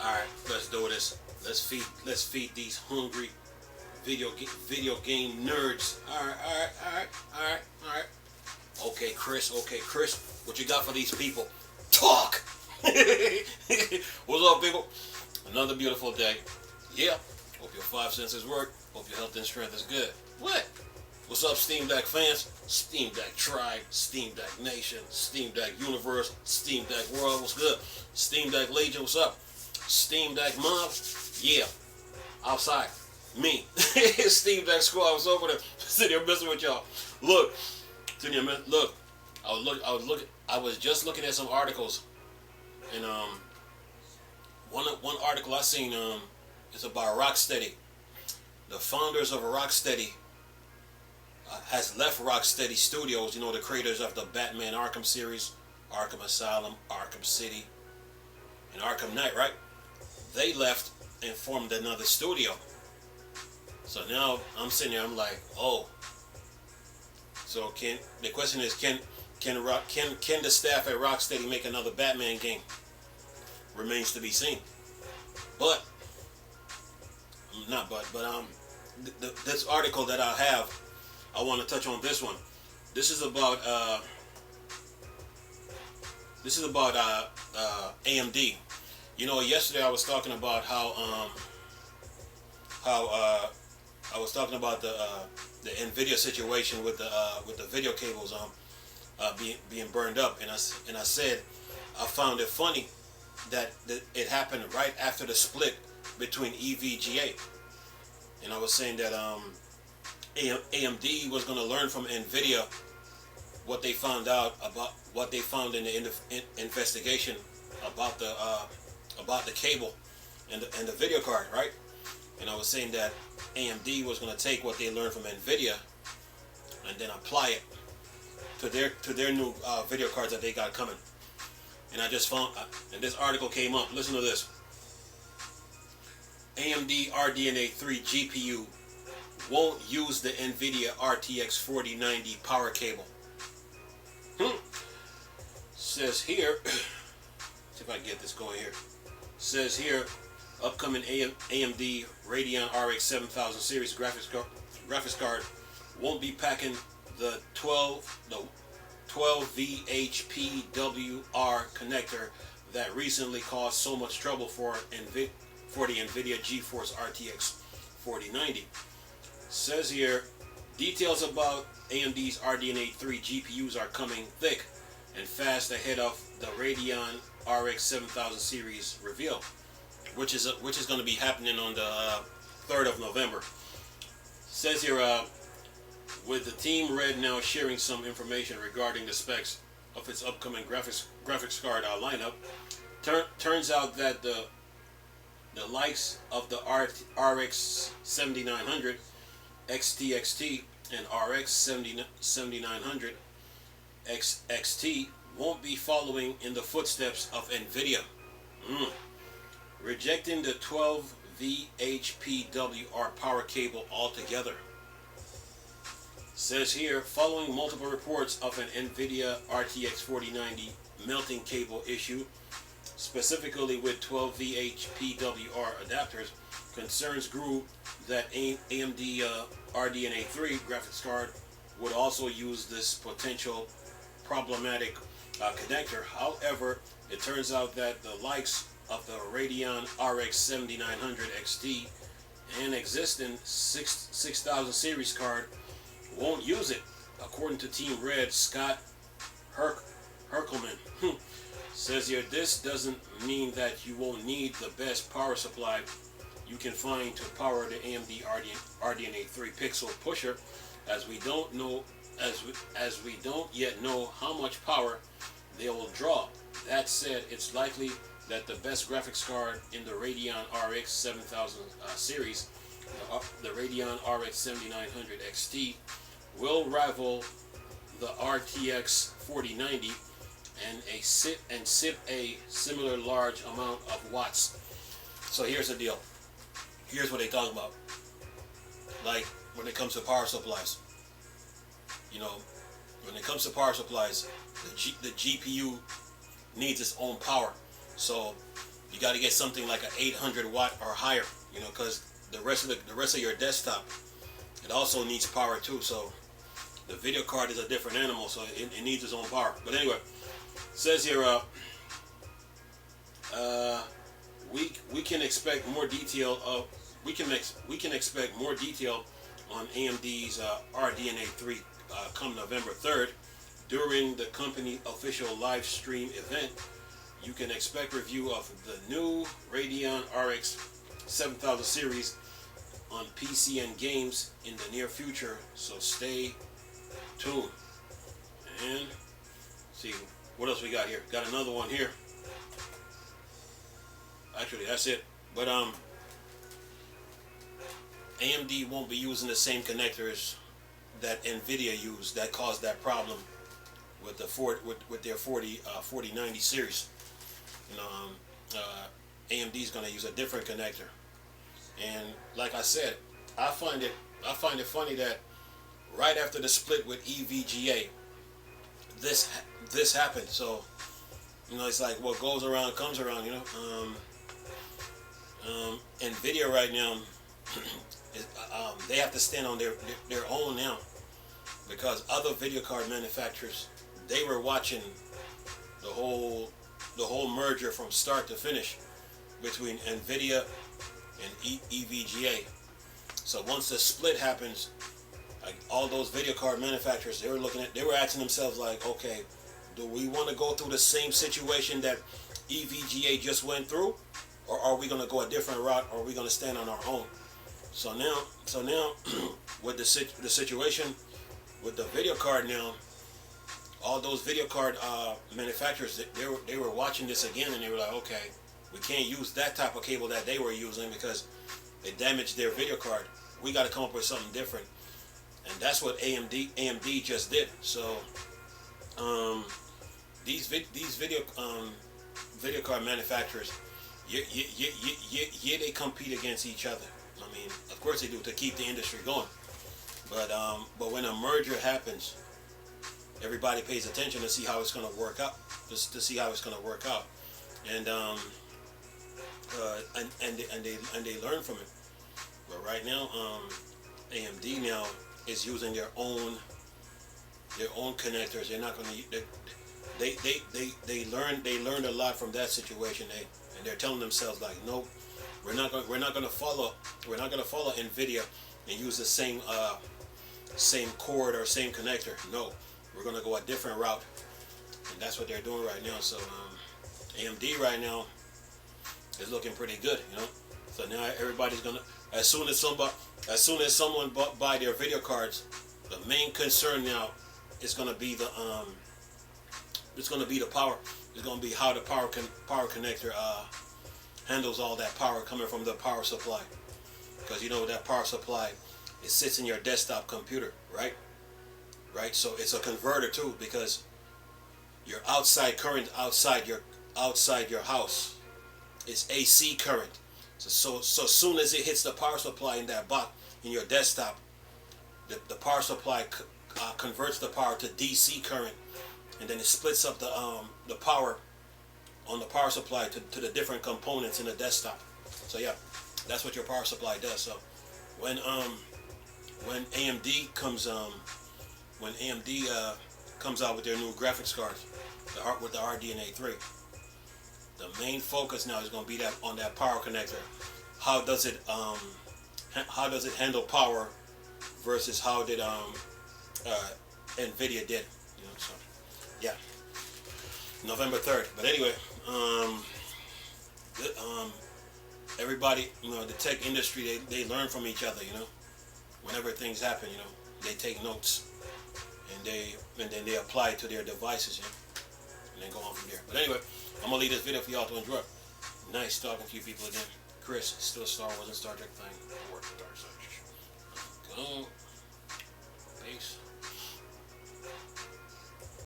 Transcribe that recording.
All right, let's do this. Let's feed these hungry video game nerds. All right, all right, all right, all right, all right. Okay, Chris. Okay, Chris. What you got for these people? Talk. What's up, people? Another beautiful day. Yeah. Hope your five senses work. Hope your health and strength is good. What? What's up, Steam Deck fans? Steam Deck Tribe, Steam Deck Nation, Steam Deck Universe, Steam Deck World, what's good? Steam Deck Legion, what's up? Steam Deck Mob, yeah. Outside, me. Steam Deck Squad, I was over there sitting here messing with y'all. Look, look. I was just looking at some articles, and one article I seen is about Rocksteady. The founders of Rocksteady has left Rocksteady Studios, the creators of the Batman Arkham series, Arkham Asylum, Arkham City, and Arkham Knight, right? They left and formed another studio. So now I'm sitting there, I'm like, oh. So the question is, can the staff at Rocksteady make another Batman game? Remains to be seen. But this article that I have, I want to touch on this one. This is about AMD. Yesterday I was talking about how I was talking about the Nvidia situation with the video cables being burned up, and I said I found it funny that it happened right after the split between EVGA, and I was saying that AMD was going to learn from Nvidia what they found out about what they found in the investigation about the cable and the video card, right? And I was saying that AMD was going to take what they learned from Nvidia and then apply it to their new video cards that they got coming. And I just found, and this article came up. Listen to this. AMD Rdna 3 GPU won't use the Nvidia RTX 4090 power cable. Says here, see if I can get this going here. Says here, upcoming AMD Radeon RX 7000 series graphics card won't be packing the 12 VHPWR connector that recently caused so much trouble for the Nvidia GeForce RTX 4090. Says here, details about AMD's Rdna 3 GPUs are coming thick and fast ahead of the Radeon RX 7000 series reveal, which is going to be happening on the 3rd of November. Says here, with the team Rdna sharing some information regarding the specs of its upcoming graphics card lineup, turns out that the likes of the RX 7900, XT and RX 7900 XT won't be following in the footsteps of Nvidia, rejecting the 12 VHPWR power cable altogether. Says here, following multiple reports of an Nvidia RTX 4090 melting cable issue, specifically with 12 VHPWR adapters, concerns grew that AMD Rdna 3 graphics card would also use this potential problematic connector. However, it turns out that the likes of the Radeon RX 7900 XT and existing 6000 series card won't use it, according to Team Red Scott Herkelman. Says here, this doesn't mean that you won't need the best power supply you can find to power the AMD Rdna 3 pixel pusher, as we don't yet know how much power they will draw. That said, it's likely that the best graphics card in the Radeon RX 7000 series, the Radeon RX 7900 XT, will rival the RTX 4090 and sip a similar large amount of watts. So here's the deal. Here's what they talk about. Like when it comes to power supplies, when it comes to power supplies, the GPU needs its own power. So you got to get something like an 800 watt or higher, you know, because the rest of your desktop, it also needs power too. So the video card is a different animal, so it needs its own power. But anyway, it says here, we can expect more detail of we can expect more detail on AMD's Rdna 3 come November 3rd during the company official live stream event. You can expect review of the new Radeon RX 7000 series on PC and games in the near future, so stay tuned. And see what else we got here. Got another one here. Actually, that's it. But AMD won't be using the same connectors that Nvidia used that caused that problem with the with their 4090 series. You know, AMD is going to use a different connector. And like I said, I find it funny that right after the split with EVGA, this happened. So, you know, it's like what goes around comes around. You know, Nvidia right now, they have to stand on their own now, because other video card manufacturers, they were watching the whole merger from start to finish between Nvidia and EVGA. So once the split happens, like all those video card manufacturers, they were asking themselves like, okay, do we want to go through the same situation that EVGA just went through, or are we going to go a different route, or are we going to stand on our own? So now with the situation with the video card now, all those video card manufacturers, they were watching this again, and they were like, okay, we can't use that type of cable that they were using because it damaged their video card. We got to come up with something different, and that's what AMD just did. So these video card manufacturers, they compete against each other. I mean, of course they do, to keep the industry going. But when a merger happens, everybody pays attention to see how it's going to work out. To see how it's going to work out, and they learn from it. But right now, AMD now is using their own connectors. They're not going to. They learned a lot from that situation. And they're telling themselves like, nope, we're not going to follow Nvidia and use the same cord or same connector. No, we're going to go a different route, and that's what they're doing right now. So AMD right now is looking pretty good, you know. So now everybody's gonna, as soon as someone buy their video cards, the main concern now is gonna be the power. It's gonna be how the power connector handles all that power coming from the power supply, because you know that power supply, it sits in your desktop computer, right? So it's a converter too, because your outside current outside your house is AC current. So soon as it hits the power supply in that box in your desktop, the power supply converts the power to DC current, and then it splits up the power on the power supply to the different components in the desktop. So yeah, that's what your power supply does. So when AMD comes out with their new graphics cards, with the Rdna 3, the main focus now is going to be on that power connector. How does it handle power versus how did Nvidia did, you know? So yeah, November 3rd. But anyway, everybody, you know, the tech industry, they learn from each other, you know. Whenever things happen, you know, they take notes and then they apply it to their devices, you know, and then go on from there. But anyway, I'm gonna leave this video for y'all to enjoy. Nice talking to you people again. Chris, still Star Wars and Star Trek thing. Work with Dark Side. Go. Peace.